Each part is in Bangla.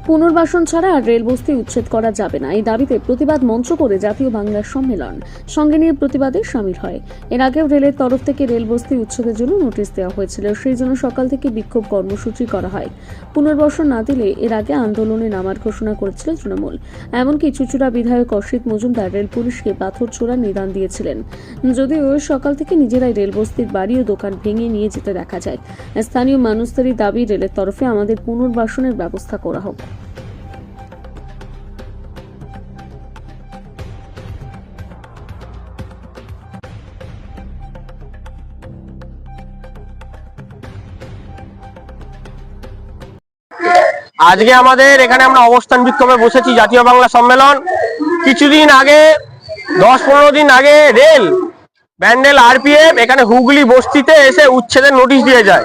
পুনর্বাসন ছাড়া আর রেল বস্তি উচ্ছেদ করা যাবে না, এই দাবিতে প্রতিবাদ মঞ্চ করে জাতীয় বাংলা সম্মেলন সঙ্গে নিয়ে প্রতিবাদে সামিল হয়। এর আগেও রেলের তরফ থেকে রেল বস্তি উচ্ছেদের জন্য নোটিশ দেওয়া হয়েছিল, সেই জন্য সকাল থেকে বিক্ষোভ কর্মসূচি করা হয়। পুনর্বাসন না দিলে এর আগে আন্দোলনে নামার ঘোষণা করেছিল তৃণমূল। এমনকি চুঁচুড়া বিধায়ক অসিত মজুমদার রেল পুলিশকে পাথর ছোড়ার নিদান দিয়েছিলেন। যদিও সকাল থেকে নিজেরাই রেল বস্তির বাড়ি ও দোকান ভেঙে নিয়ে যেতে দেখা যায়। স্থানীয় মানুষদেরই দাবি, রেলের তরফে আমাদের পুনর্বাসনের ব্যবস্থা করা হোক। আজকে আমাদের এখানে আমরা অবস্থান বিক্ষোভে বসেছি জাতীয় বাংলা সম্মেলন। কিছুদিন আগে 10-15 দিন আগে রেল ব্যান্ডেল আরপিএফ এখানে হুগলি বস্তিতে এসে উচ্ছেদের নোটিশ দিয়ে যায়।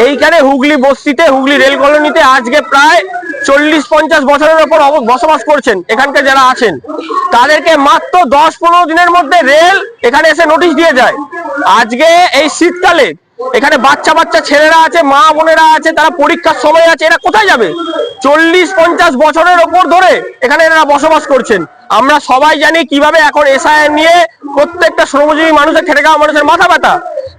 এইখানে হুগলি বস্তিতে, হুগলি রেল কলোনিতে আজকে প্রায় 40-50 বছরের ওপর বসবাস করছেন এখানকার যারা আছেন, তাদেরকে মাত্র 10-15 দিনের মধ্যে রেল এখানে এসে নোটিশ দিয়ে যায়। আজকে এই শীতকালে এখানে বাচ্চা বাচ্চা ছেলেরা আছে, মা বোনেরা আছে, তারা পরীক্ষার সময় আছে, এরা কোথায় যাবে? 40-50 বছরের ওপর ধরে এখানে এরা বসবাস করছেন। আমরা সবাই জানি কিভাবে এখন এসআইআর নিয়ে প্রত্যেকটা শ্রমজীবী মানুষের, খেটে খাওয়া মানুষের মাথা ব্যথা।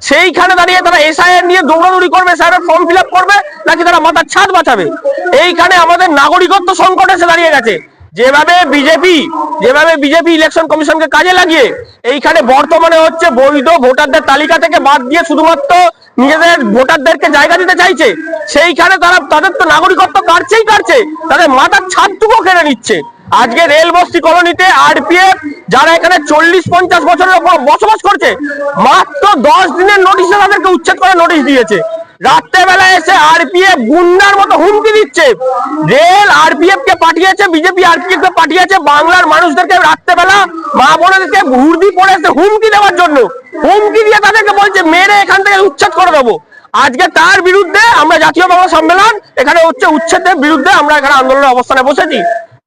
সেইখানে দাঁড়িয়ে তারা এসআইআর নিয়ে দৌড়াদৌড়ি করবে, এসআইআর ফর্ম ফিল আপ করবে, নাকি তারা মাথার ছাদ বাঁচাবে? এইখানে আমাদের নাগরিকত্ব সংকট এসে দাঁড়িয়ে গেছে। যেভাবে বিজেপি ইলেকশন কমিশনকে কাজে লাগিয়ে এইখানে বর্তমানে হচ্ছে বৈধ ভোটারদের তালিকা থেকে বাদ দিয়ে শুধুমাত্র নিজেদের ভোটারদেরকে জায়গা দিতে চাইছে, সেইখানে তাদের তো নাগরিকত্ব কাটছে, তাদের মাথার ছাদটুকু কেড়ে নিচ্ছে। আজকে রেল বস্তি কলোনিতে আরপিএফ যারা এখানে 40-50 বছরের উপর বসবাস করছে, মাত্র 10 দিনের নোটিশে তাদেরকে উচ্ছেদ করে নোটিশ দিয়েছে। রাত্রেবেলা এসে আরপিএফ গুন্ডার মতো হুমকি দিচ্ছে। রেল আরপিএফ কে পাঠিয়েছে, বিজেপি আরপিএফ কে পাঠিয়েছে বাংলার মানুষদেরকে রাত্রেবেলা মা বোনেদেরকে হুর্দি পড়ে এসে হুমকি দেওয়ার জন্য। হুমকি দিয়ে তাদেরকে বলছে মেরে এখান থেকে উচ্ছেদ করে দেবো। আজকে তার বিরুদ্ধে আমরা জাতীয় বাংলা সম্মেলন এখানে হচ্ছে উচ্ছেদের বিরুদ্ধে আমরা এখানে আন্দোলনের অবস্থানে বসেছি।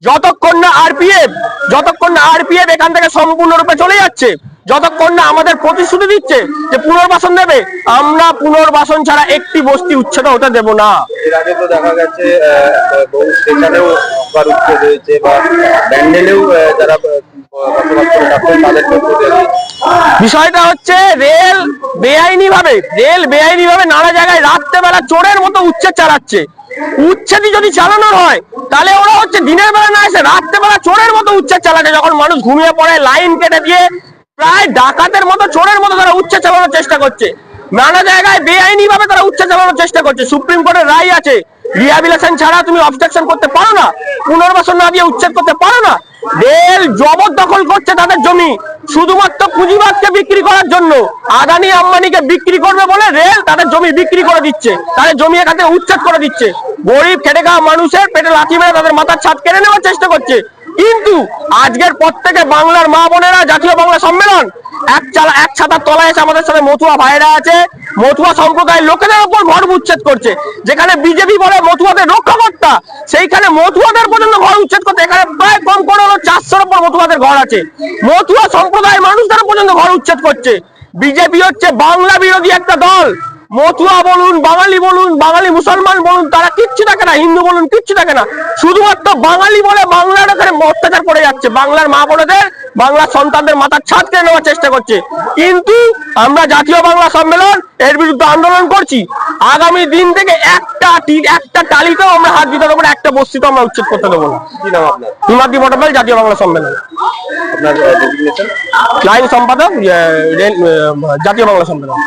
যতক্ষণ না আরপিএফ এখান থেকে সম্পূর্ণরূপে চলে যাচ্ছে, যতক্ষণ না আমাদের প্রতিশ্রুতি দিচ্ছে যে পুনর্বাসন দেবে, আমরা পুনর্বাসন ছাড়া একটি বস্তি উচ্ছেদ হতে দেব না। এর আগে তো দেখা গেছে বহু স্টেশনেও উচ্ছেদ হয়েছে বা ব্যান্ডেলেও যারা বসবাস করে থাকতেন তাদেরকে। বিষয়টা হচ্ছে রেল বেআইনি ভাবে নানা জায়গায় রাত্রেবেলা চোরের মতো উচ্ছেদ চালাচ্ছে। উচ্ছেদই যদি চালানোর হয় তাহলে ওরা হচ্ছে দিনের বেলা না এসে রাত্রেবেলা চোরের মতো উচ্ছেদ চালাচ্ছে। যখন মানুষ ঘুমিয়ে পড়ে লাইন কেটে দিয়ে প্রায় ডাকাতের মতো, চোরের মতো তারা উচ্ছেদ চালানোর চেষ্টা করছে। নানা জায়গায় বেআইনি ভাবে তারা উচ্ছেদ চালানোর চেষ্টা করছে। সুপ্রিম কোর্টের রায় আছে, রিহ্যাবিলিটেশন ছাড়া তুমি অবস্ট্রাকশন করতে পারো না, পুনর্বাসন না দিয়ে উচ্ছেদ করতে পারো না। রেল জবরদখল করছে তাদের জমি শুধুমাত্র পুঁজিবাদকে বিক্রি করার জন্য। আদানি আম্বানিকে বিক্রি করবে বলে রেল তাদের জমি বিক্রি করে দিচ্ছে, তাদের জমি এখান থেকে উচ্ছেদ করে দিচ্ছে। গরিব খেটে খাওয়া মানুষের পেটে লাথি মেরে তাদের মাথার ছাদ কেড়ে নেওয়ার চেষ্টা করছে। কিন্তু আজকের পর থেকে বাংলার মা বোনেরা জাতীয় বাংলা সম্মেলন এক ছাতার তলায় এসে আমাদের সাথে মতুয়া ভাইরা আছে, মতুয়া সম্প্রদায়ের লোকেদের উপর ঘর উচ্ছেদ করছে। যেখানে বিজেপি বলে মতুয়াদের রক্ষাকর্তা, সেইখানে মতুয়াদের পর্যন্ত ঘর উচ্ছেদ করতে। এখানে প্রায় কম করে হলো 400-এর উপর মতুয়াদের ঘর আছে। মতুয়া সম্প্রদায়ের মানুষদের পর্যন্ত ঘর উচ্ছেদ করছে। বিজেপি হচ্ছে বাংলা বিরোধী একটা দল। মতুয়া বলুন, বাঙালি মুসলমান বলুন, তারা কিচ্ছু থাকে না, হিন্দু বলুন কিচ্ছু থাকে না, শুধুমাত্র বাঙালি বলে বাংলার এখানে অত্যাচার করে যাচ্ছে। বাংলার মা বোনেদের, বাংলার সন্তানদের মাথার ছাদ কেড়ে নেওয়ার চেষ্টা করছে। কিন্তু আমরা জাতীয় বাংলা সম্মেলন এর বিরুদ্ধে আন্দোলন করছি। আগামী দিন থেকে একটা টালিতেও আমরা হাত দিতে দেবো না, একটা বস্তিতে আমরা উচ্ছেদ করতে দেবো না। কি নাম আপনার? হিমাদ্রি ভট্টাচার্য, জাতীয় বাংলা সম্মেলন। আপনার ডেজিগনেশন? লাইন সম্পাদক, জাতীয় বাংলা সম্মেলন।